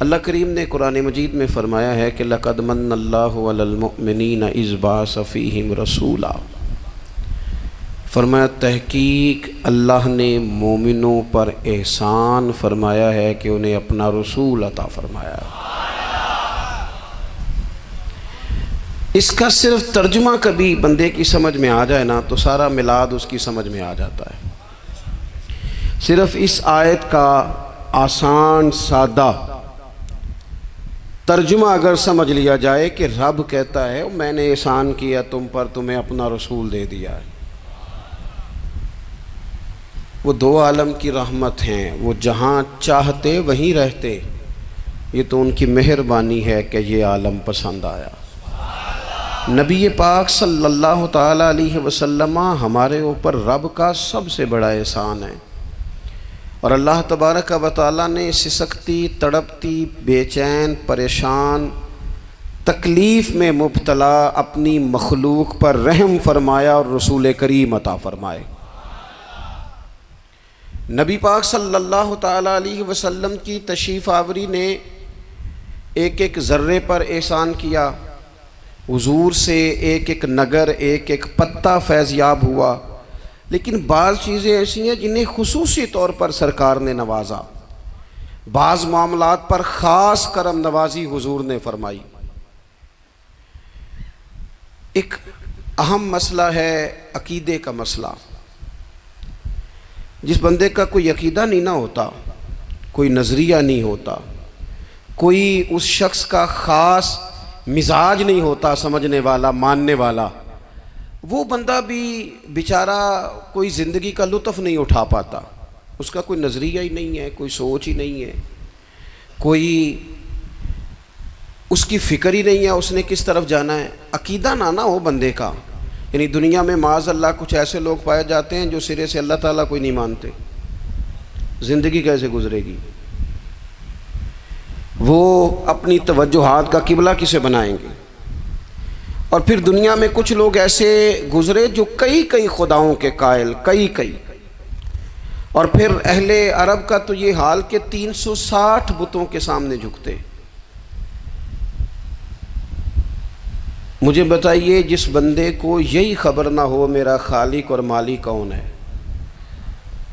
اللہ کریم نے قرآن مجید میں فرمایا ہے کہ لَقَدْ مَنَّ اللَّهُ عَلَى الْمُؤْمِنِينَ إِذْ بَعَثَ فِيهِمْ رَسُولًا، فرمایا تحقیق اللہ نے مومنوں پر احسان فرمایا ہے کہ انہیں اپنا رسول عطا فرمایا ہے۔ اس کا صرف ترجمہ کبھی بندے کی سمجھ میں آ جائے نا تو سارا میلاد اس کی سمجھ میں آ جاتا ہے۔ صرف اس آیت کا آسان سادہ ترجمہ اگر سمجھ لیا جائے کہ رب کہتا ہے میں نے احسان کیا تم پر، تمہیں اپنا رسول دے دیا ہے۔ وہ دو عالم کی رحمت ہیں، وہ جہاں چاہتے وہیں رہتے، یہ تو ان کی مہربانی ہے کہ یہ عالم پسند آیا۔ نبی پاک صلی اللہ تعالیٰ علیہ وسلم ہمارے اوپر رب کا سب سے بڑا احسان ہے، اور اللہ تبارک و تعالیٰ نے سسکتی، تڑپتی، بے چین، پریشان، تکلیف میں مبتلا اپنی مخلوق پر رحم فرمایا اور رسول کریم عطا فرمائے۔ نبی پاک صلی اللہ تعالیٰ علیہ وسلم کی تشریف آوری نے ایک ایک ذرے پر احسان کیا، حضور سے ایک ایک نگر، ایک ایک پتا فیضیاب ہوا، لیکن بعض چیزیں ایسی ہیں جنہیں خصوصی طور پر سرکار نے نوازا، بعض معاملات پر خاص کرم نوازی حضور نے فرمائی۔ ایک اہم مسئلہ ہے عقیدے کا مسئلہ۔ جس بندے کا کوئی عقیدہ نہیں نہ ہوتا، کوئی نظریہ نہیں ہوتا، کوئی اس شخص کا خاص مزاج نہیں ہوتا سمجھنے والا، ماننے والا، وہ بندہ بھی بیچارہ کوئی زندگی کا لطف نہیں اٹھا پاتا۔ اس کا کوئی نظریہ ہی نہیں ہے، کوئی سوچ ہی نہیں ہے، کوئی اس کی فکر ہی نہیں ہے اس نے کس طرف جانا ہے۔ عقیدہ نہ ہو بندے کا، یعنی دنیا میں معاذ اللہ کچھ ایسے لوگ پائے جاتے ہیں جو سرے سے اللہ تعالیٰ کوئی نہیں مانتے، زندگی کیسے گزرے گی؟ وہ اپنی توجہات کا قبلہ کسے بنائیں گے؟ اور پھر دنیا میں کچھ لوگ ایسے گزرے جو کئی خداؤں کے قائل، کئی، اور پھر اہل عرب کا تو یہ حال کہ 360 بتوں کے سامنے جھکتے۔ مجھے بتائیے جس بندے کو یہی خبر نہ ہو میرا خالق اور مالک کون ہے،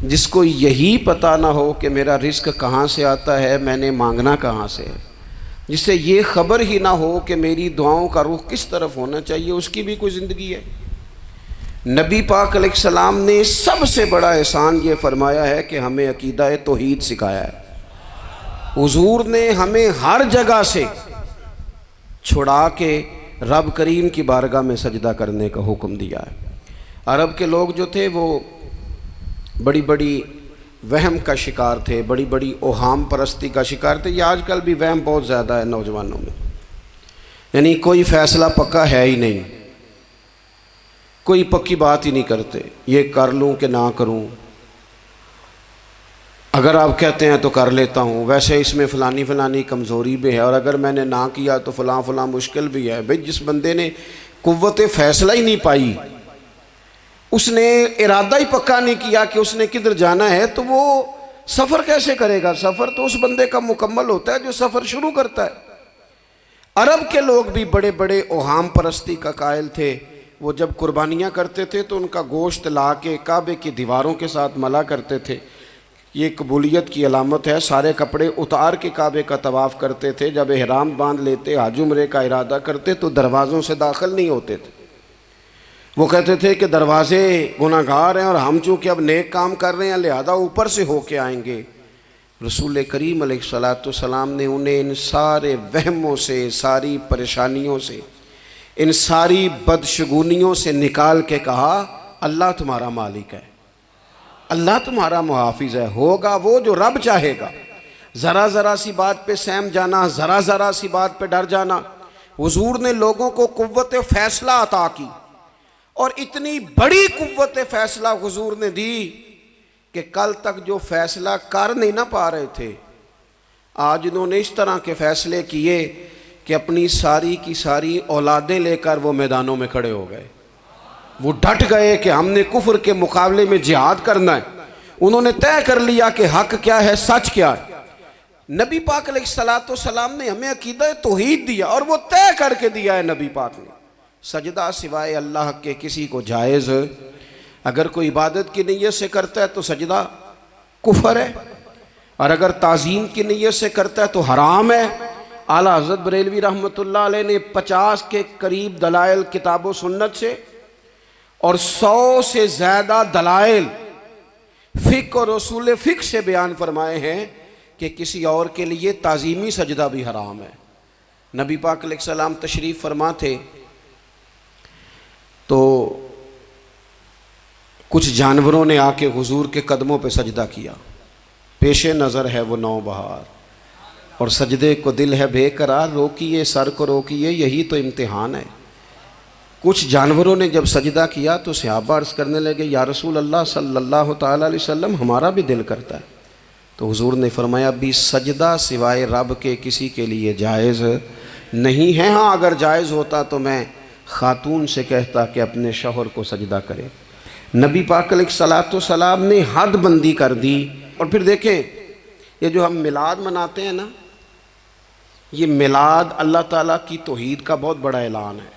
جس کو یہی پتہ نہ ہو کہ میرا رزق کہاں سے آتا ہے، میں نے مانگنا کہاں سے ہے، جس سے یہ خبر ہی نہ ہو کہ میری دعاؤں کا رخ کس طرف ہونا چاہیے، اس کی بھی کوئی زندگی ہے؟ نبی پاک علیہ السلام نے سب سے بڑا احسان یہ فرمایا ہے کہ ہمیں عقیدہ توحید سکھایا ہے۔ حضور نے ہمیں ہر جگہ سے چھڑا کے رب کریم کی بارگاہ میں سجدہ کرنے کا حکم دیا ہے۔ عرب کے لوگ جو تھے وہ بڑی بڑی وہم کا شکار تھے، بڑی بڑی اوہام پرستی کا شکار تھے۔ یہ آج کل بھی وہم بہت زیادہ ہے نوجوانوں میں، یعنی کوئی فیصلہ پکا ہے ہی نہیں، کوئی پکی بات ہی نہیں کرتے، یہ کر لوں کہ نہ کروں، اگر آپ کہتے ہیں تو کر لیتا ہوں، ویسے اس میں فلانی کمزوری بھی ہے، اور اگر میں نے نہ کیا تو فلاں مشکل بھی ہے۔ بھئی جس بندے نے قوت فیصلہ ہی نہیں پائی، اس نے ارادہ ہی پکا نہیں کیا کہ اس نے کدھر جانا ہے، تو وہ سفر کیسے کرے گا؟ سفر تو اس بندے کا مکمل ہوتا ہے جو سفر شروع کرتا ہے۔ عرب کے لوگ بھی بڑے بڑے اوہام پرستی کا قائل تھے۔ وہ جب قربانیاں کرتے تھے تو ان کا گوشت لا کے کعبے کی دیواروں کے ساتھ ملا کرتے تھے، یہ قبولیت کی علامت ہے۔ سارے کپڑے اتار کے کعبے کا طواف کرتے تھے، جب احرام باندھ لیتے، حج عمرے کا ارادہ کرتے تو دروازوں سے داخل نہیں ہوتے تھے۔ وہ کہتے تھے کہ دروازے گناہگار ہیں اور ہم چونکہ اب نیک کام کر رہے ہیں لہذا اوپر سے ہو کے آئیں گے۔ رسول کریم علیہ السلام نے انہیں ان سارے وہموں سے، ساری پریشانیوں سے، ان ساری بدشگونیوں سے نکال کے کہا اللہ تمہارا مالک ہے، اللہ تمہارا محافظ ہے، ہوگا وہ جو رب چاہے گا۔ ذرا سی بات پہ سہم جانا، ذرا سی بات پہ ڈر جانا۔ حضور نے لوگوں کو قوت فیصلہ عطا کی، اور اتنی بڑی قوت فیصلہ حضور نے دی کہ کل تک جو فیصلہ کر نہیں نہ پا رہے تھے، آج انہوں نے اس طرح کے فیصلے کیے کہ اپنی ساری کی ساری اولادیں لے کر وہ میدانوں میں کھڑے ہو گئے۔ وہ ڈٹ گئے کہ ہم نے کفر کے مقابلے میں جہاد کرنا ہے۔ انہوں نے طے کر لیا کہ حق کیا ہے، سچ کیا ہے۔ نبی پاک علیہ الصلوۃ والسلام نے ہمیں عقیدہ توحید دیا اور وہ طے کر کے دیا ہے نبی پاک نے، سجدہ سوائے اللہ کے کسی کو جائز، اگر کوئی عبادت کی نیت سے کرتا ہے تو سجدہ کفر ہے، اور اگر تعظیم کی نیت سے کرتا ہے تو حرام ہے۔ اعلیٰ حضرت بریلوی رحمۃ اللہ علیہ نے 50 کے قریب دلائل کتاب و سنت سے اور 100 سے زیادہ دلائل فقہ اور اصول فقہ سے بیان فرمائے ہیں کہ کسی اور کے لیے تعظیمی سجدہ بھی حرام ہے۔ نبی پاک علیہ السلام تشریف فرما تھے تو کچھ جانوروں نے آ کے حضور کے قدموں پہ سجدہ کیا، پیش نظر ہے وہ نوبہار اور سجدے کو دل ہے بے قرار، روکیے سر کو روکیے یہی تو امتحان ہے۔ کچھ جانوروں نے جب سجدہ کیا تو صحابہ عرض کرنے لگے یا رسول اللہ صلی اللہ تعالیٰ علیہ وسلم ہمارا بھی دل کرتا ہے، تو حضور نے فرمایا بھی سجدہ سوائے رب کے کسی کے لیے جائز نہیں ہے، ہاں اگر جائز ہوتا تو میں خاتون سے کہتا کہ اپنے شوہر کو سجدہ کرے۔ نبی پاک علیہ الصلوۃ والسلام نے حد بندی کر دی۔ اور پھر دیکھیں یہ جو ہم میلاد مناتے ہیں نا، یہ میلاد اللہ تعالیٰ کی توحید کا بہت بڑا اعلان ہے۔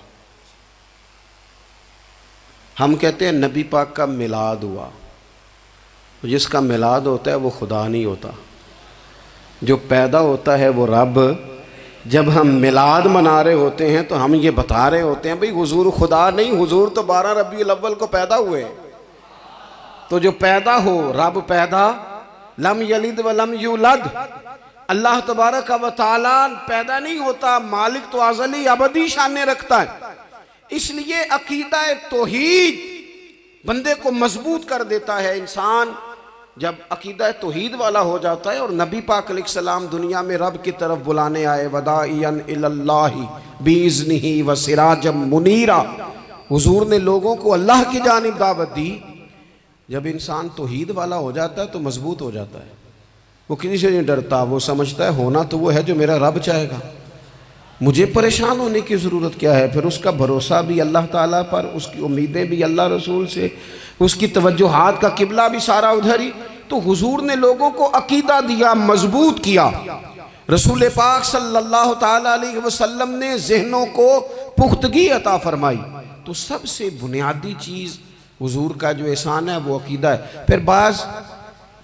ہم کہتے ہیں نبی پاک کا میلاد ہوا، جس کا میلاد ہوتا ہے وہ خدا نہیں ہوتا، جو پیدا ہوتا ہے وہ رب۔ جب ہم میلاد منا رہے ہوتے ہیں تو ہم یہ بتا رہے ہوتے ہیں بھئی حضور خدا نہیں، حضور تو 12 ربیع الاول کو پیدا ہوئے، تو جو پیدا ہو رب پیدا، لم یلد ولم یولد، اللہ تبارک و تعالیٰ پیدا نہیں ہوتا، مالک تو ازلی ابدی شانیں رکھتا ہے۔ اس لیے عقیدہ توحید بندے کو مضبوط کر دیتا ہے۔ انسان جب عقیدہ توحید والا ہو جاتا ہے، اور نبی پاک علیہ السلام دنیا میں رب کی طرف بلانے آئے، وداعیا الی اللہ باذنہ وسراجا منیرا، حضور نے لوگوں کو اللہ کی جانب دعوت دی۔ جب انسان توحید والا ہو جاتا ہے تو مضبوط ہو جاتا ہے، وہ کسی سے نہیں ڈرتا، وہ سمجھتا ہے ہونا تو وہ ہے جو میرا رب چاہے گا، مجھے پریشان ہونے کی ضرورت کیا ہے۔ پھر اس کا بھروسہ بھی اللہ تعالیٰ پر، اس کی امیدیں بھی اللہ رسول سے، اس کی توجہات کا قبلہ بھی سارا ادھر ہی۔ تو حضور نے لوگوں کو عقیدہ دیا، مضبوط کیا۔ رسول پاک صلی اللہ تعالیٰ علیہ وسلم نے ذہنوں کو پختگی عطا فرمائی۔ تو سب سے بنیادی چیز حضور کا جو احسان ہے وہ عقیدہ ہے۔ پھر بعض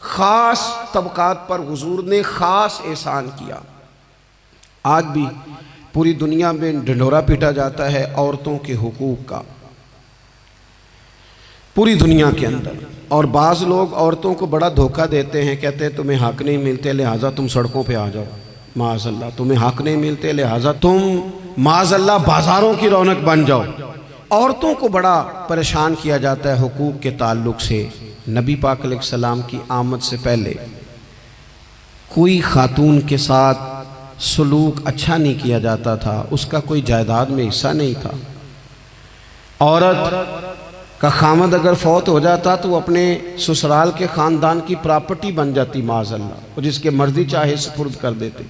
خاص طبقات پر حضور نے خاص احسان کیا۔ آج بھی پوری دنیا میں ڈنڈورا پیٹا جاتا ہے عورتوں کے حقوق کا، پوری دنیا کے اندر، اور بعض لوگ عورتوں کو بڑا دھوکہ دیتے ہیں، کہتے ہیں تمہیں حق نہیں ملتے لہٰذا تم سڑکوں پہ آ جاؤ، معاذ اللہ، تمہیں حق نہیں ملتے لہٰذا تم معاذ اللہ بازاروں کی رونق بن جاؤ۔ عورتوں کو بڑا پریشان کیا جاتا ہے حقوق کے تعلق سے۔ نبی پاک علیہ السلام کی آمد سے پہلے کوئی خاتون کے ساتھ سلوک اچھا نہیں کیا جاتا تھا، اس کا کوئی جائیداد میں حصہ نہیں تھا۔ عورت کا خامد اگر فوت ہو جاتا تو وہ اپنے سسرال کے خاندان کی پراپرٹی بن جاتی معاذ اللہ، اور جس کے مرضی چاہے سپرد کر دیتے۔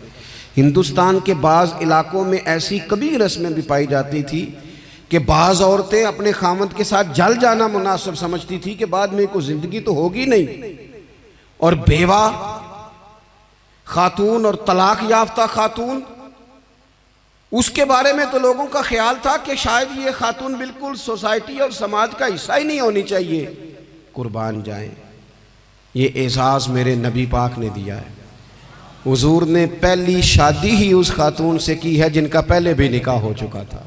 ہندوستان کے بعض علاقوں میں ایسی کبھی رسمیں بھی پائی جاتی تھی کہ بعض عورتیں اپنے خامد کے ساتھ جل جانا مناسب سمجھتی تھی کہ بعد میں کوئی زندگی تو ہوگی نہیں، اور بیوہ خاتون اور طلاق یافتہ خاتون، اس کے بارے میں تو لوگوں کا خیال تھا کہ شاید یہ خاتون بالکل سوسائٹی اور سماج کا حصہ ہی نہیں ہونی چاہیے۔ قربان جائیں، یہ اعزاز میرے نبی پاک نے دیا ہے۔ حضور نے پہلی شادی ہی اس خاتون سے کی ہے جن کا پہلے بھی نکاح ہو چکا تھا،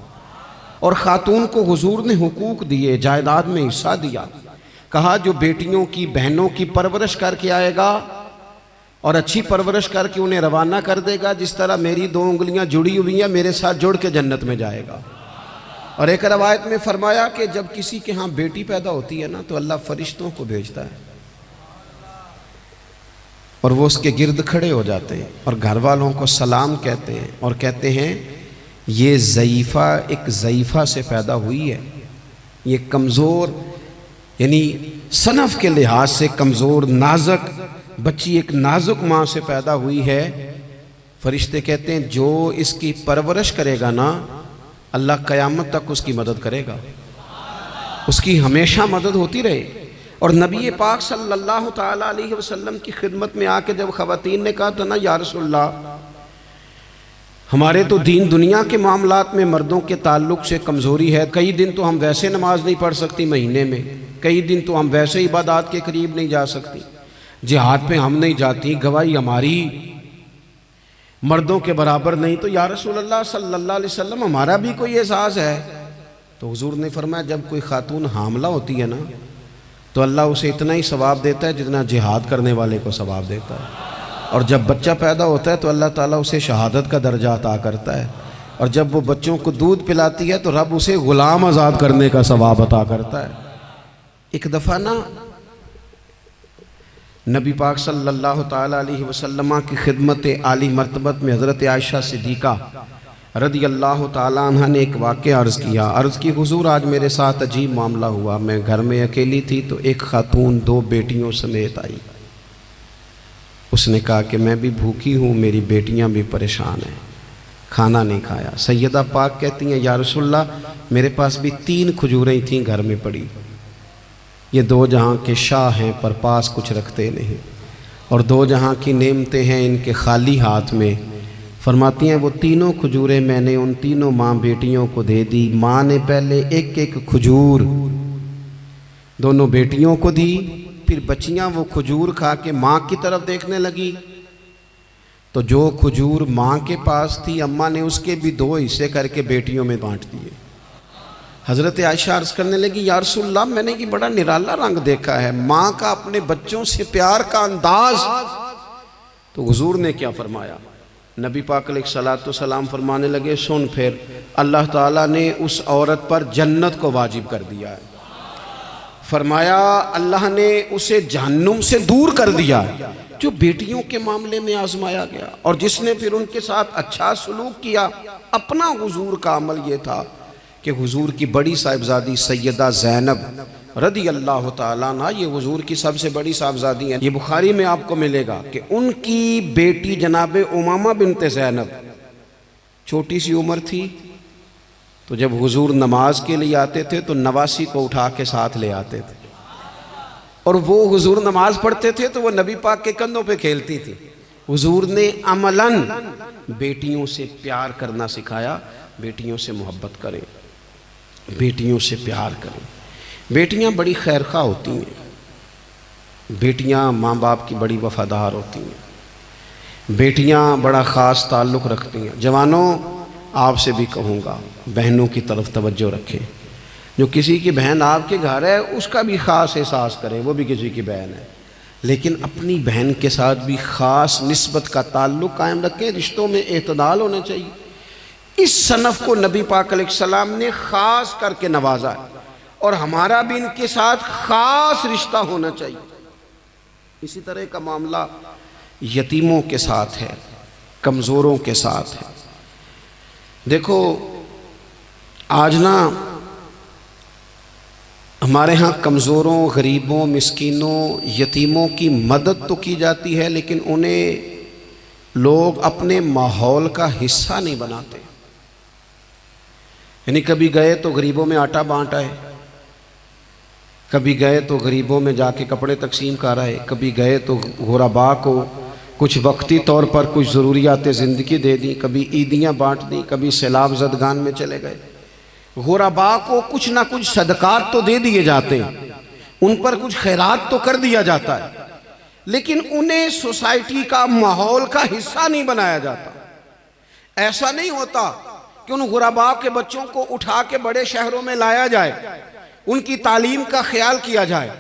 اور خاتون کو حضور نے حقوق دیے، جائیداد میں حصہ دیا۔ کہا جو بیٹیوں کی بہنوں کی پرورش کر کے آئے گا اور اچھی پرورش کر کے انہیں روانہ کر دے گا، جس طرح میری 2 انگلیاں جڑی ہوئی ہیں میرے ساتھ جڑ کے جنت میں جائے گا۔ اور ایک روایت میں فرمایا کہ جب کسی کے ہاں بیٹی پیدا ہوتی ہے نا تو اللہ فرشتوں کو بھیجتا ہے، اور وہ اس کے گرد کھڑے ہو جاتے ہیں اور گھر والوں کو سلام کہتے ہیں، اور کہتے ہیں یہ ضعیفہ ایک ضعیفہ سے پیدا ہوئی ہے، یہ کمزور یعنی صنف کے لحاظ سے کمزور نازک بچی ایک نازک ماں سے پیدا ہوئی ہے۔ فرشتے کہتے ہیں جو اس کی پرورش کرے گا نا اللہ قیامت تک اس کی مدد کرے گا، اس کی ہمیشہ مدد ہوتی رہے۔ اور نبی پاک صلی اللہ تعالیٰ علیہ وسلم کی خدمت میں آ کے جب خواتین نے کہا تو نا یا رسول اللہ ہمارے تو دین دنیا کے معاملات میں مردوں کے تعلق سے کمزوری ہے، کئی دن تو ہم ویسے نماز نہیں پڑھ سکتی مہینے میں، کئی دن تو ہم ویسے عبادات کے قریب نہیں جا سکتی، جہاد پہ ہم نہیں جاتی، گواہی ہماری مردوں کے برابر نہیں، تو یا رسول اللہ صلی اللہ علیہ وسلم ہمارا بھی کوئی اعزاز ہے؟ تو حضور نے فرمایا جب کوئی خاتون حاملہ ہوتی ہے نا تو اللہ اسے اتنا ہی ثواب دیتا ہے جتنا جہاد کرنے والے کو ثواب دیتا ہے، اور جب بچہ پیدا ہوتا ہے تو اللہ تعالیٰ اسے شہادت کا درجہ عطا کرتا ہے، اور جب وہ بچوں کو دودھ پلاتی ہے تو رب اسے غلام آزاد کرنے کا ثواب عطا کرتا ہے۔ ایک دفعہ نا نبی پاک صلی اللہ تعالیٰ علیہ وسلم کی خدمت عالی مرتبت میں حضرت عائشہ صدیقہ رضی اللہ تعالیٰ عنہ نے ایک واقعہ عرض کیا، عرض کی حضور آج میرے ساتھ عجیب معاملہ ہوا، میں گھر میں اکیلی تھی تو ایک خاتون 2 بیٹیوں سمیت آئی، اس نے کہا کہ میں بھی بھوکی ہوں، میری بیٹیاں بھی پریشان ہیں، کھانا نہیں کھایا۔ سیدہ پاک کہتی ہیں یا رسول اللہ میرے پاس بھی 3 کھجوریں تھیں گھر میں پڑی، یہ 2 جہاں کے شاہ ہیں پر پاس کچھ رکھتے نہیں، اور 2 جہاں کی نعمتیں ہیں ان کے خالی ہاتھ میں۔ فرماتی ہیں وہ 3 کھجوریں میں نے ان 3 ماں بیٹیوں کو دے دی، ماں نے پہلے ایک کھجور دونوں بیٹیوں کو دی، پھر بچیاں وہ کھجور کھا کے ماں کی طرف دیکھنے لگی تو جو کھجور ماں کے پاس تھی اماں نے اس کے بھی 2 حصے کر کے بیٹیوں میں بانٹ دیے۔ حضرت عائشہ عرض کرنے لگی یا رسول اللہ میں نے یہ بڑا نرالا رنگ دیکھا ہے، ماں کا اپنے بچوں سے پیار کا انداز۔ تو حضور نے کیا فرمایا؟ نبی پاک علیہ السلام فرمانے لگے سن پھر اللہ تعالیٰ نے اس عورت پر جنت کو واجب کر دیا ہے، فرمایا اللہ نے اسے جہنم سے دور کر دیا جو بیٹیوں کے معاملے میں آزمایا گیا، اور جس نے پھر ان کے ساتھ اچھا سلوک کیا۔ اپنا حضور کا عمل یہ تھا کہ حضور کی بڑی صاحبزادی سیدہ زینب رضی اللہ تعالیٰ عنہ یہ حضور کی سب سے بڑی صاحبزادی ہیں، یہ بخاری میں آپ کو ملے گا کہ ان کی بیٹی جناب امامہ بنت زینب چھوٹی سی عمر تھی، تو جب حضور نماز کے لیے آتے تھے تو نواسی کو اٹھا کے ساتھ لے آتے تھے، اور وہ حضور نماز پڑھتے تھے تو وہ نبی پاک کے کندھوں پہ کھیلتی تھی۔ حضور نے عملاً بیٹیوں سے پیار کرنا سکھایا، بیٹیوں سے محبت کریں، بیٹیوں سے پیار کریں۔ بیٹیاں بڑی خیرخواہ ہوتی ہیں، بیٹیاں ماں باپ کی بڑی وفادار ہوتی ہیں، بیٹیاں بڑا خاص تعلق رکھتی ہیں۔ جوانوں آپ سے بھی کہوں گا بہنوں کی طرف توجہ رکھیں، جو کسی کی بہن آپ کے گھر ہے اس کا بھی خاص احساس کریں، وہ بھی کسی کی بہن ہے، لیکن اپنی بہن کے ساتھ بھی خاص نسبت کا تعلق قائم رکھیں، رشتوں میں اعتدال ہونا چاہیے۔ اس صنف کو نبی پاک علیہ السلام نے خاص کر کے نوازا ہے، اور ہمارا بھی ان کے ساتھ خاص رشتہ ہونا چاہیے۔ اسی طرح کا معاملہ یتیموں کے ساتھ ہے، کمزوروں کے ساتھ ہے۔ دیکھو آج نا ہمارے ہاں کمزوروں، غریبوں، مسکینوں، یتیموں کی مدد تو کی جاتی ہے، لیکن انہیں لوگ اپنے ماحول کا حصہ نہیں بناتے۔ یعنی کبھی گئے تو غریبوں میں آٹا بانٹ آئے، کبھی گئے تو غریبوں میں جا کے کپڑے تقسیم کر آئے، کبھی گئے تو غرباء کو کچھ وقتی طور پر کچھ ضروریات زندگی دے دیں، کبھی عیدیاں بانٹ دیں، کبھی سیلاب زدگان میں چلے گئے۔ غرباء کو کچھ نہ کچھ صدقات تو دے دیے جاتے ہیں، ان پر کچھ خیرات تو کر دیا جاتا ہے، لیکن انہیں سوسائٹی کا ماحول کا حصہ نہیں بنایا جاتا۔ ایسا نہیں ہوتا کہ ان غرباء کے بچوں کو اٹھا کے بڑے شہروں میں لایا جائے، ان کی تعلیم کا خیال کیا جائے،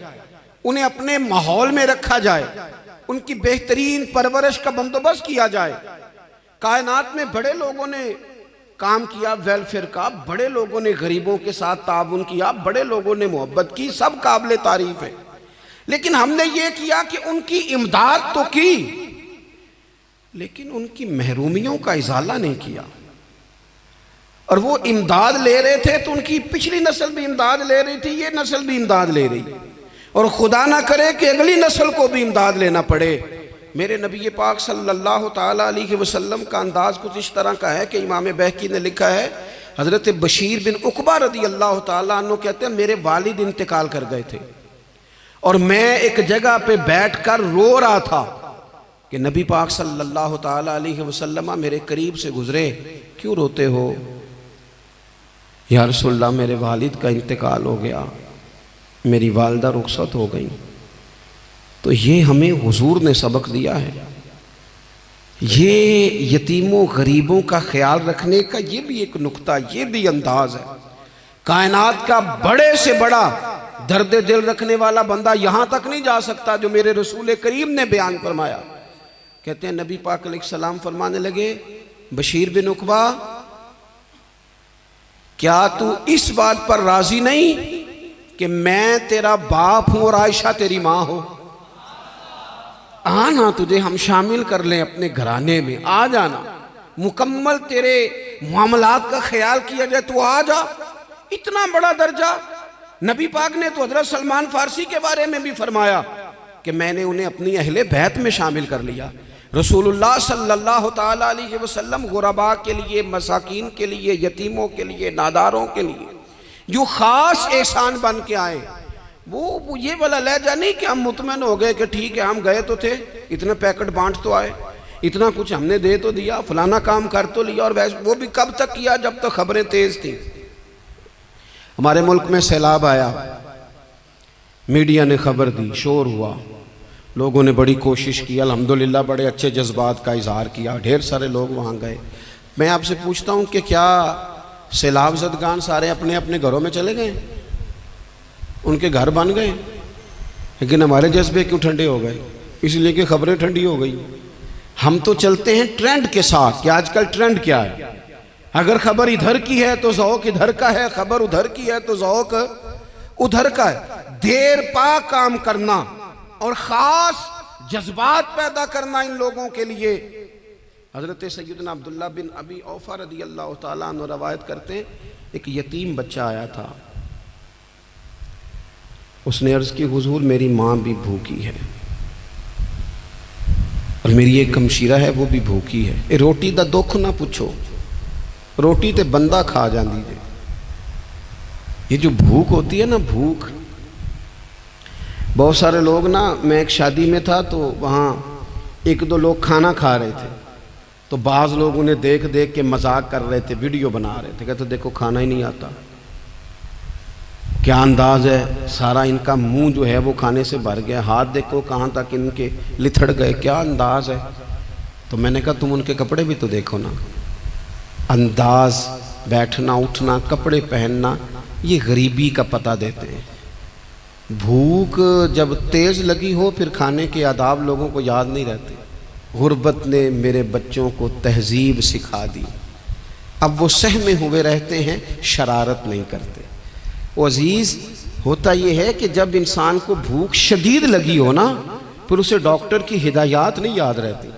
انہیں اپنے ماحول میں رکھا جائے، ان کی بہترین پرورش کا بندوبست کیا جائے۔ کائنات میں بڑے لوگوں نے کام کیا ویلفیئر کا، بڑے لوگوں نے غریبوں کے ساتھ تعاون کیا، بڑے لوگوں نے محبت کی، سب قابل تعریف ہے، لیکن ہم نے یہ کیا کہ ان کی امداد تو کی، لیکن ان کی محرومیوں کا ازالہ نہیں کیا۔ اور وہ امداد لے رہے تھے تو ان کی پچھلی نسل بھی امداد لے رہی تھی، یہ نسل بھی امداد لے رہی، اور خدا نہ کرے کہ اگلی نسل کو بھی امداد لینا پڑے۔ میرے نبی پاک صلی اللہ تعالیٰ علیہ وسلم کا انداز کچھ اس طرح کا ہے کہ امام بہقی نے لکھا ہے، حضرت بشیر بن عقبہ رضی اللہ تعالیٰ عنہ کہتے ہیں میرے والد انتقال کر گئے تھے، اور میں ایک جگہ پہ بیٹھ کر رو رہا تھا کہ نبی پاک صلی اللہ تعالی علیہ وسلم میرے قریب سے گزرے، کیوں روتے ہو؟ یا رسول اللہ میرے والد کا انتقال ہو گیا، میری والدہ رخصت ہو گئی۔ تو یہ ہمیں حضور نے سبق دیا ہے، یہ یتیموں غریبوں کا خیال رکھنے کا یہ بھی ایک نقطہ، یہ بھی انداز ہے۔ کائنات کا بڑے سے بڑا درد دل رکھنے والا بندہ یہاں تک نہیں جا سکتا جو میرے رسول کریم نے بیان فرمایا۔ کہتے ہیں نبی پاک علیہ السلام فرمانے لگے، بشیر بن عقبہ کیا تو اس بات پر راضی نہیں کہ میں تیرا باپ ہوں اور عائشہ تیری ماں ہو؟ آنا تجھے ہم شامل کر لیں اپنے گھرانے میں، آ جانا، مکمل تیرے معاملات کا خیال کیا جائے، تو آ جا۔ اتنا بڑا درجہ نبی پاک نے تو حضرت سلمان فارسی کے بارے میں بھی فرمایا کہ میں نے انہیں اپنی اہل بیت میں شامل کر لیا۔ رسول اللہ صلی اللہ تعالی علیہ وسلم غرباء کے لیے، مساکین کے لیے، یتیموں کے لیے، ناداروں کے لیے جو خاص احسان بن کے آئے، وہ یہ والا لہجہ نہیں کہ ہم مطمئن ہو گئے کہ ٹھیک ہے ہم گئے تو تھے، اتنے پیکٹ بانٹ تو آئے، اتنا کچھ ہم نے دے تو دیا، فلانا کام کر تو لیا، اور وہ بھی کب تک کیا؟ جب تک خبریں تیز تھیں۔ ہمارے ملک میں سیلاب آیا، میڈیا نے خبر دی، شور ہوا، لوگوں نے بڑی کوشش کی، الحمدللہ بڑے اچھے جذبات کا اظہار کیا، ڈھیر سارے لوگ وہاں گئے۔ میں آپ سے پوچھتا ہوں کہ کیا سیلاب زدگان سارے اپنے اپنے گھروں میں چلے گئے؟ ان کے گھر بن گئے؟ لیکن ہمارے جذبے کیوں ٹھنڈے ہو گئے؟ اس لیے کہ خبریں ٹھنڈی ہو گئی۔ ہم تو چلتے ہیں ٹرینڈ کے ساتھ کہ آج کل ٹرینڈ کیا ہے، اگر خبر ادھر کی ہے تو ذوق ادھر کا ہے، خبر ادھر کی ہے تو ذوق ادھر کا ہے۔ دیر پا کام کرنا اور خاص جذبات پیدا کرنا ان لوگوں کے لیے۔ حضرت سیدنا عبداللہ بن ابی اوفا رضی اللہ تعالیٰ عنہ روایت کرتے ہیں، ایک یتیم بچہ آیا تھا، اس نے عرض کی حضور میری ماں بھی بھوکی ہے اور میری ایک ہمشیرہ ہے وہ بھی بھوکی ہے، روٹی دا دکھ نہ پوچھو، روٹی تے بندہ کھا جاندی جے۔ یہ جو بھوک ہوتی ہے نا، بھوک، بہت سارے لوگ نا، میں ایک شادی میں تھا تو وہاں ایک دو لوگ کھانا کھا رہے تھے، تو بعض لوگ انہیں دیکھ دیکھ کے مذاق کر رہے تھے، ویڈیو بنا رہے تھے، کہتے دیکھو کھانا ہی نہیں آتا، کیا انداز ہے، سارا ان کا منہ جو ہے وہ کھانے سے بھر گیا، ہاتھ دیکھو کہاں تک ان کے لتھڑ گئے، کیا انداز ہے۔ تو میں نے کہا تم ان کے کپڑے بھی تو دیکھو نا، انداز، بیٹھنا اٹھنا، کپڑے پہننا، یہ غریبی کا پتہ دیتے ہیں۔ بھوک جب تیز لگی ہو پھر کھانے کے آداب لوگوں کو یاد نہیں رہتے۔ غربت نے میرے بچوں کو تہذیب سکھا دی، اب وہ سہمے ہوئے رہتے ہیں، شرارت نہیں کرتے۔ وہ عزیز، ہوتا یہ ہے کہ جب انسان کو بھوک شدید لگی ہو نا، پھر اسے ڈاکٹر کی ہدایات نہیں یاد رہتی،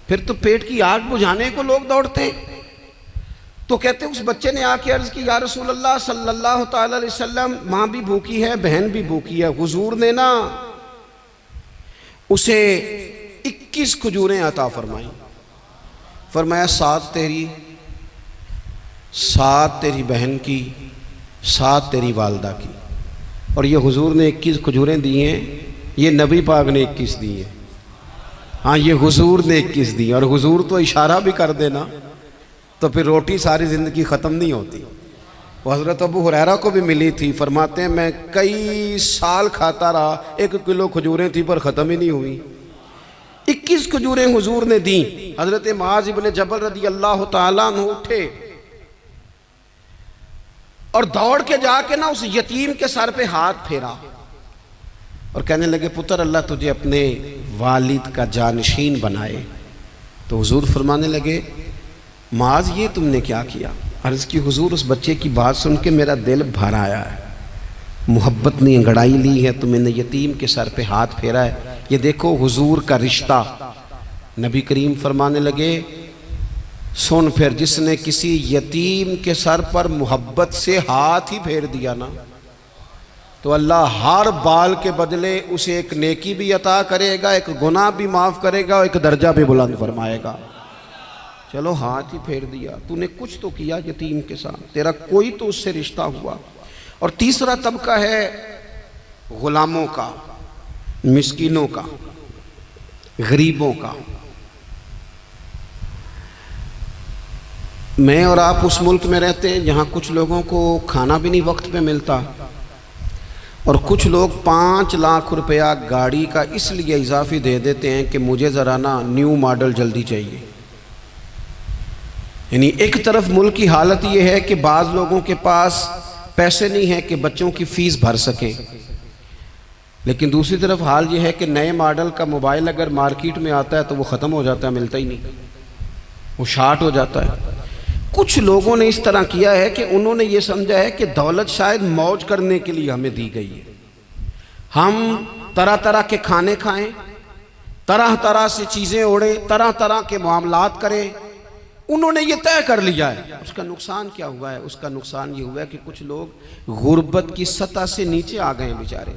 پھر تو پیٹ کی آگ بجھانے کو لوگ دوڑتے ہیں۔ تو کہتے اس بچے نے آ کے عرض کی، یا رسول اللہ صلی اللہ تعالی علیہ وسلم ماں بھی بھوکی ہے، بہن بھی بھوکی ہے۔ حضور نے نا اسے 21 کھجوریں عطا فرمائیں، فرمایا 7 تیری، 7 تیری بہن کی، 7 تیری والدہ کی۔ اور یہ حضور نے 21 کھجوریں دی ہیں، یہ نبی پاک نے 21 دی ہیں، ہاں یہ حضور نے 21 دی، اور حضور تو اشارہ بھی کر دینا تو پھر روٹی ساری زندگی ختم نہیں ہوتی۔ وہ حضرت ابو ہریرہ کو بھی ملی تھی، فرماتے ہیں میں کئی سال کھاتا رہا، 1 کلو کھجوریں تھی پر ختم ہی نہیں ہوئی۔ 21 کھجوریں حضور نے دیں۔ حضرت معاذ بن جبل رضی اللہ تعالیٰ عنہ اٹھے اور دوڑ کے جا کے نا اس یتیم کے سر پہ ہاتھ پھیرا اور کہنے لگے، پتر اللہ تجھے اپنے والد کا جانشین بنائے۔ تو حضور فرمانے لگے، معاذ یہ تم نے کیا کیا؟ عرض کی حضور اس بچے کی بات سن کے میرا دل بھر آیا ہے، محبت نے انگڑائی لی ہے تو میں نے یتیم کے سر پہ ہاتھ پھیرا ہے۔ یہ دیکھو حضور کا رشتہ۔ نبی کریم فرمانے لگے، سن پھر جس نے کسی یتیم کے سر پر محبت سے ہاتھ ہی پھیر دیا نا، تو اللہ ہر بال کے بدلے اسے ایک نیکی بھی عطا کرے گا، ایک گناہ بھی معاف کرے گا، اور ایک درجہ بھی بلند فرمائے گا۔ چلو ہاتھ ہی پھیر دیا، تو نے کچھ تو کیا یتیم کے ساتھ، تیرا کوئی تو اس سے رشتہ ہوا۔ اور تیسرا طبقہ ہے غلاموں کا، مسکینوں کا، غریبوں کا۔ میں اور آپ اس ملک میں رہتے ہیں جہاں کچھ لوگوں کو کھانا بھی نہیں وقت پہ ملتا، اور کچھ لوگ 5 لاکھ روپیہ گاڑی کا اس لیے اضافی دے دیتے ہیں کہ مجھے ذرا نا نیو ماڈل جلدی چاہیے۔ یعنی ایک طرف ملک کی حالت یہ ہے کہ بعض لوگوں کے پاس پیسے نہیں ہیں کہ بچوں کی فیس بھر سکے، لیکن دوسری طرف حال یہ ہے کہ نئے ماڈل کا موبائل اگر مارکیٹ میں آتا ہے تو وہ ختم ہو جاتا ہے، ملتا ہی نہیں، وہ شارٹ ہو جاتا ہے۔ کچھ لوگوں نے اس طرح کیا ہے کہ انہوں نے یہ سمجھا ہے کہ دولت شاید موج کرنے کے لیے ہمیں دی گئی ہے، ہم طرح طرح کے کھانے کھائیں، طرح طرح سے چیزیں اوڑیں، طرح طرح کے معاملات کریں، انہوں نے یہ طے کر لیا ہے۔ اس کا نقصان کیا ہوا ہے؟ اس کا نقصان یہ ہوا ہے کہ کچھ لوگ غربت کی سطح سے نیچے آ گئے ہیں بیچارے۔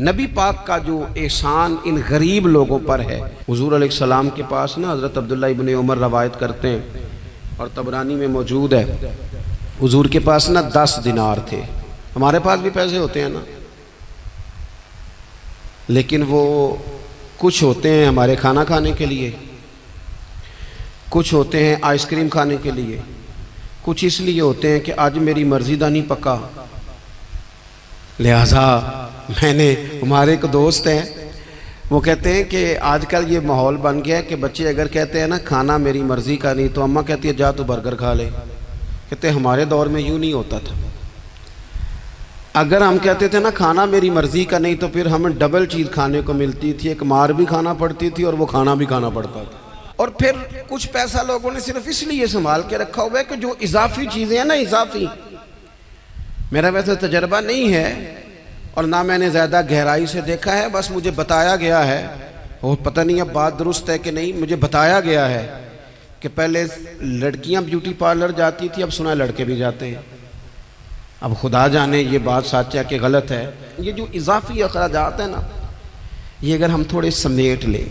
نبی پاک کا جو احسان ان غریب لوگوں پر ہے، حضور علیہ السلام کے پاس نا حضرت عبداللہ ابن عمر روایت کرتے ہیں اور طبرانی میں موجود ہے، حضور کے پاس نا 10 دینار تھے۔ ہمارے پاس بھی پیسے ہوتے ہیں نا، لیکن وہ کچھ ہوتے ہیں ہمارے کھانا کھانے کے لیے، کچھ ہوتے ہیں آئس کریم کھانے کے لیے، کچھ اس لیے ہوتے ہیں کہ آج میری مرضی دا نہیں پکا، لہٰذا میں نے، ہمارے ایک دوست ہیں وہ کہتے ہیں کہ آج کل یہ ماحول بن گیا ہے کہ بچے اگر کہتے ہیں نا کھانا میری مرضی کا نہیں، تو اماں کہتی ہے جا تو برگر کھا لے۔ کہتے ہیں ہمارے دور میں یوں نہیں ہوتا تھا، اگر ہم کہتے تھے نا کھانا میری مرضی کا نہیں تو پھر ہمیں ڈبل چیز کھانے کو ملتی تھی، ایک مار بھی کھانا پڑتی تھی اور وہ کھانا بھی کھانا پڑتا تھا۔ اور پھر کچھ پیسہ لوگوں نے صرف اس لیے سنبھال کے رکھا ہوا ہے کہ جو اضافی چیزیں ہیں نا، اضافی، میرا ویسے تجربہ نہیں ہے اور نہ میں نے زیادہ گہرائی سے دیکھا ہے، بس مجھے بتایا گیا ہے، اور پتہ نہیں اب بات درست ہے کہ نہیں، مجھے بتایا گیا ہے کہ پہلے لڑکیاں بیوٹی پارلر جاتی تھی، اب سنا لڑکے بھی جاتے ہیں۔ اب خدا جانے یہ بات سچ ہے کہ غلط ہے۔ یہ جو اضافی اخراجات ہیں نا، یہ اگر ہم تھوڑے سمیٹ لیں،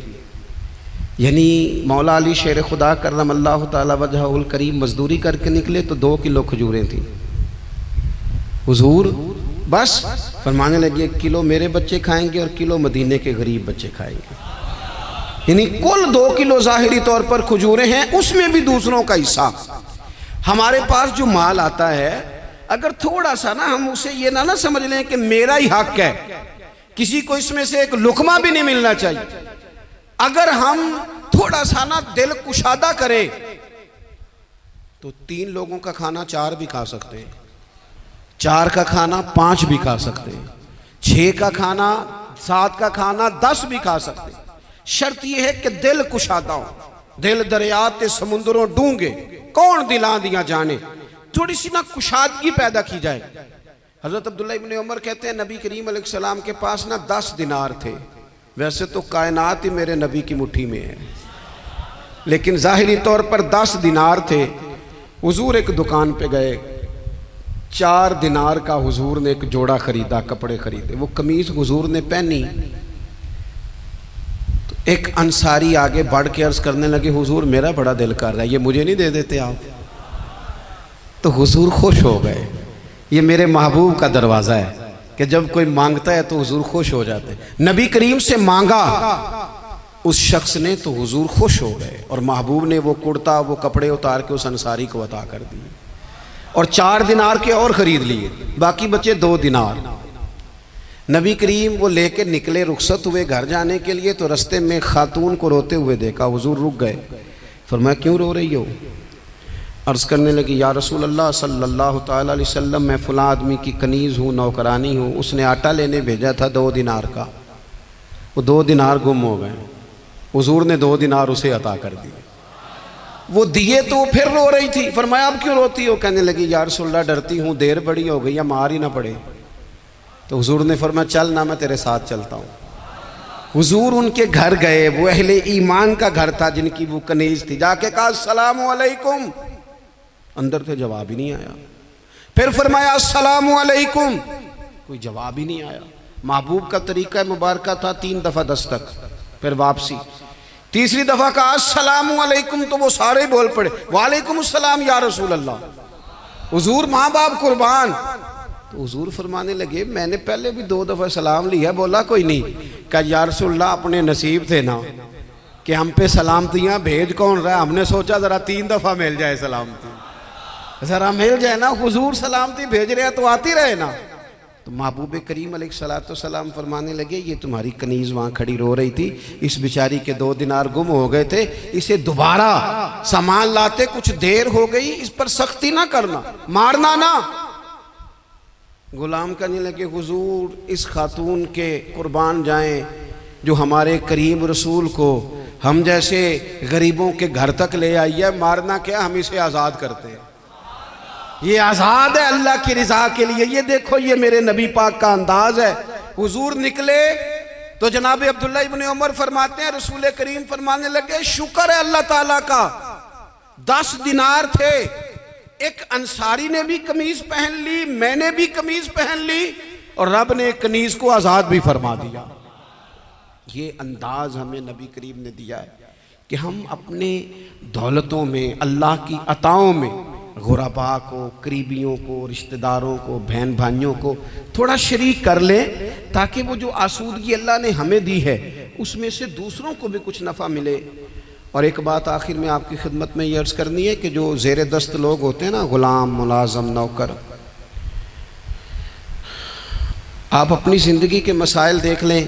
یعنی مولا علی شیر خدا کرم اللہ تعالی وجہہ الکریم مزدوری کر کے نکلے تو 2 کلو کھجوریں تھیں، حضور بس فرمانے لگے 1 کلو میرے بچے کھائیں گے اور کلو مدینے کے غریب بچے کھائیں گے، یعنی کل 2 کلو ظاہری طور پر کھجوریں ہیں، اس میں بھی دوسروں کا حصہ۔ ہمارے پاس جو مال آتا ہے اگر تھوڑا سا نا ہم اسے یہ نہ سمجھ لیں کہ میرا ہی حق ہے، کسی کو اس میں سے ایک لقمہ بھی نہیں ملنا چاہیے، اگر ہم تھوڑا سا نا دل کشادہ کریں تو 3 لوگوں کا کھانا 4 بھی کھا سکتے ہیں، 4 کا کھانا 5 بھی کھا سکتے ہیں، 6 کا کھانا 7 کا کھانا 10 بھی کھا سکتے ہیں۔ شرط یہ ہے کہ دل کشادہ ہو، دل دریات سمندروں ڈونگے کون دلاں دیا جانے، تھوڑی سی نا کشادگی پیدا کی جائے۔ حضرت عبداللہ ابن عمر کہتے ہیں نبی کریم علیہ السلام کے پاس نا 10 دینار تھے، ویسے تو کائنات ہی میرے نبی کی مٹھی میں ہے، لیکن ظاہری طور پر 10 دینار تھے۔ حضور ایک دکان پہ گئے، 4 دینار کا حضور نے ایک جوڑا خریدا، کپڑے خریدے، وہ قمیض حضور نے پہنی تو ایک انصاری آگے بڑھ کے عرض کرنے لگے حضور میرا بڑا دل کر رہا ہے، یہ مجھے نہیں دے دیتے آپ؟ تو حضور خوش ہو گئے، یہ میرے محبوب کا دروازہ ہے کہ جب کوئی مانگتا ہے تو حضور خوش ہو جاتے ہیں۔ نبی کریم سے مانگا اس شخص نے تو حضور خوش ہو گئے، اور محبوب نے وہ کرتا وہ کپڑے اتار کے اس انصاری کو عطا کر دیے، اور 4 دینار کے اور خرید لیے، باقی بچے 2 دینار۔ نبی کریم وہ لے کے نکلے، رخصت ہوئے گھر جانے کے لیے، تو رستے میں خاتون کو روتے ہوئے دیکھا، حضور رک گئے، فرمایا کیوں رو رہی ہو؟ عرض کرنے لگی یا رسول اللہ صلی اللہ تعالی علیہ وسلم میں فلاں آدمی کی کنیز ہوں، نوکرانی ہوں، اس نے آٹا لینے بھیجا تھا 2 دینار کا، وہ 2 دینار گم ہو گئے، حضور نے 2 دینار اسے عطا کر دیے، وہ دیے تو پھر رو رہی تھی، فرمایا اب کیوں روتی ہو؟ کہنے لگی یا رسول اللہ ڈرتی ہوں دیر بڑی ہو گئی یا مار ہی نہ پڑے۔ تو حضور نے فرمایا چل نہ میں تیرے ساتھ چلتا ہوں۔ حضور ان کے گھر گئے، وہ اہل ایمان کا گھر تھا جن کی وہ کنیز تھی، جا کے کہا السلام علیکم، اندر سے جواب ہی نہیں آیا، پھر فرمایا السلام علیکم، کوئی جواب ہی نہیں آیا۔ محبوب کا طریقہ مبارکہ تھا 3 دفعہ دستک، پھر واپسی، تیسری دفعہ کہا السلام علیکم تو وہ سارے بول پڑے وعلیکم السلام یا رسول اللہ۔ حضور ماں باپ قربان، تو حضور فرمانے لگے میں نے پہلے بھی 2 دفعہ سلام لیا، بولا کوئی نہیں۔ کہا یا رسول اللہ اپنے نصیب تھے نا کہ ہم پہ سلامتیاں بھیج کون رہا ہے، ہم نے سوچا ذرا 3 دفعہ مل جائے سلامتی، ذرا مل جائے نا، حضور سلامتی بھیج رہے ہیں تو آتی رہے نا۔ تو محبوب کریم علیہ السلام فرمانے لگے یہ تمہاری کنیز وہاں کھڑی رو رہی تھی، اس بیچاری کے 2 دینار گم ہو گئے تھے، اسے دوبارہ سامان لاتے کچھ دیر ہو گئی، اس پر سختی نہ کرنا، مارنا نہ۔ غلام کہنے لگے حضور اس خاتون کے قربان جائیں جو ہمارے کریم رسول کو ہم جیسے غریبوں کے گھر تک لے آئی ہے، مارنا کیا، ہم اسے آزاد کرتے ہیں، یہ آزاد ہے اللہ کی رضا کے لیے۔ یہ دیکھو یہ میرے نبی پاک کا انداز ہے۔ حضور نکلے تو جناب عبداللہ ابن عمر فرماتے ہیں رسول کریم فرمانے لگے شکر ہے اللہ تعالیٰ کا، 10 دینار تھے، ایک انصاری نے بھی قمیض پہن لی، میں نے بھی قمیض پہن لی، اور رب نے ایک کنیز کو آزاد بھی فرما دیا۔ یہ انداز ہمیں نبی کریم نے دیا ہے کہ ہم اپنے دولتوں میں، اللہ کی عطاؤں میں غرباء کو، قریبیوں کو، رشتہ داروں کو، بہن بھائیوں کو تھوڑا شریک کر لیں، تاکہ وہ جو آسودگی اللہ نے ہمیں دی ہے اس میں سے دوسروں کو بھی کچھ نفع ملے۔ اور ایک بات آخر میں آپ کی خدمت میں یہ عرض کرنی ہے کہ جو زیر دست لوگ ہوتے ہیں نا، غلام، ملازم، نوکر، آپ اپنی زندگی کے مسائل دیکھ لیں،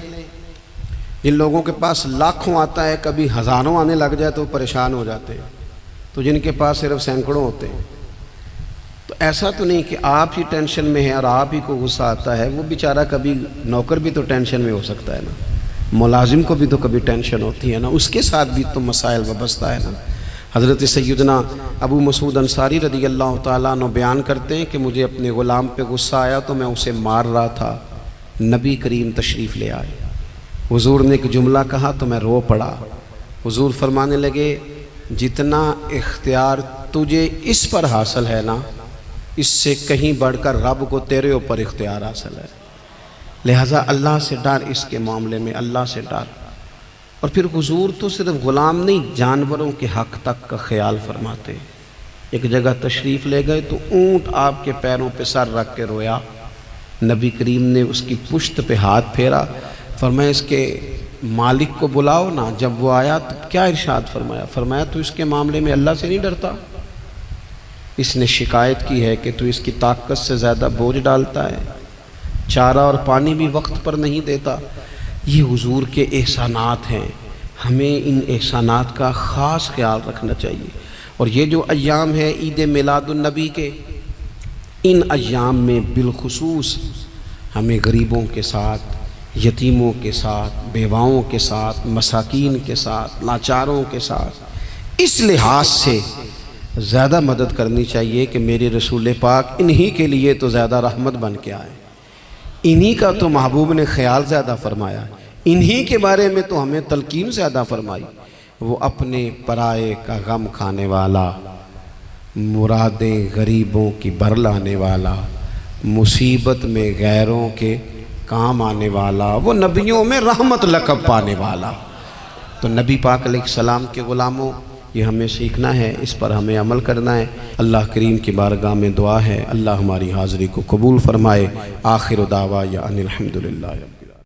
جن لوگوں کے پاس لاکھوں آتا ہے کبھی ہزاروں آنے لگ جائے تو پریشان ہو جاتے ہیں، تو جن کے پاس صرف سینکڑوں ہوتے ہیں، تو ایسا تو نہیں کہ آپ ہی ٹینشن میں ہیں اور آپ ہی کو غصہ آتا ہے، وہ بیچارہ کبھی نوکر بھی تو ٹینشن میں ہو سکتا ہے نا، ملازم کو بھی تو کبھی ٹینشن ہوتی ہے نا، اس کے ساتھ بھی تو مسائل وابستہ ہے نا۔ حضرت سیدنا ابو مسعود انصاری رضی اللہ تعالیٰ عنہ بیان کرتے ہیں کہ مجھے اپنے غلام پہ غصہ آیا تو میں اسے مار رہا تھا، نبی کریم تشریف لے آئے، حضور نے ایک جملہ کہا تو میں رو پڑا۔ حضور فرمانے لگے جتنا اختیار تجھے اس پر حاصل ہے نا، اس سے کہیں بڑھ کر رب کو تیرے اوپر اختیار حاصل ہے، لہٰذا اللہ سے ڈر، اس کے معاملے میں اللہ سے ڈر۔ اور پھر حضور تو صرف غلام نہیں، جانوروں کے حق تک کا خیال فرماتے۔ ایک جگہ تشریف لے گئے تو اونٹ آپ کے پیروں پہ سر رکھ کے رویا، نبی کریم نے اس کی پشت پہ ہاتھ پھیرا، فرمایا اس کے مالک کو بلاؤ نا۔ جب وہ آیا تو کیا ارشاد فرمایا؟ فرمایا تو اس کے معاملے میں اللہ سے نہیں ڈرتا، اس نے شکایت کی ہے کہ تو اس کی طاقت سے زیادہ بوجھ ڈالتا ہے، چارہ اور پانی بھی وقت پر نہیں دیتا۔ یہ حضور کے احسانات ہیں، ہمیں ان احسانات کا خاص خیال رکھنا چاہیے۔ اور یہ جو ایام ہے عید میلاد النبی کے، ان ایام میں بالخصوص ہمیں غریبوں کے ساتھ، یتیموں کے ساتھ، بیواؤں کے ساتھ، مساکین کے ساتھ، لاچاروں کے ساتھ اس لحاظ سے زیادہ مدد کرنی چاہیے کہ میرے رسول پاک انہی کے لیے تو زیادہ رحمت بن کے آئے، انہی کا تو محبوب نے خیال زیادہ فرمایا، انہی کے بارے میں تو ہمیں تلقین زیادہ فرمائی۔ وہ اپنے پرائے کا غم کھانے والا، مرادیں غریبوں کی بھر لانے والا، مصیبت میں غیروں کے کام آنے والا، وہ نبیوں میں رحمت لقب پانے والا۔ تو نبی پاک علیہ السلام کے غلاموں، یہ ہمیں سیکھنا ہے، اس پر ہمیں عمل کرنا ہے۔ اللہ کریم کی بارگاہ میں دعا ہے اللہ ہماری حاضری کو قبول فرمائے۔ آخر دعوانا ان الحمدللہ۔